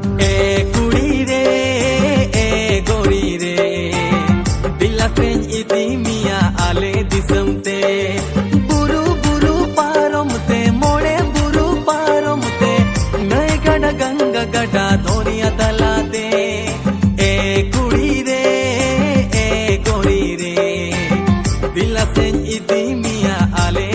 ए कुड़ी रे ए गोरी रे दिला पेन इदी मिया आले दिसमते बुरु बुरु पारमते मोड़े बुरु पारमते नए गड़ा गंगा गड़ा धोनिया तलाते ए कुड़ी रे ए गोरी रे दिला पेन इदी मिया आले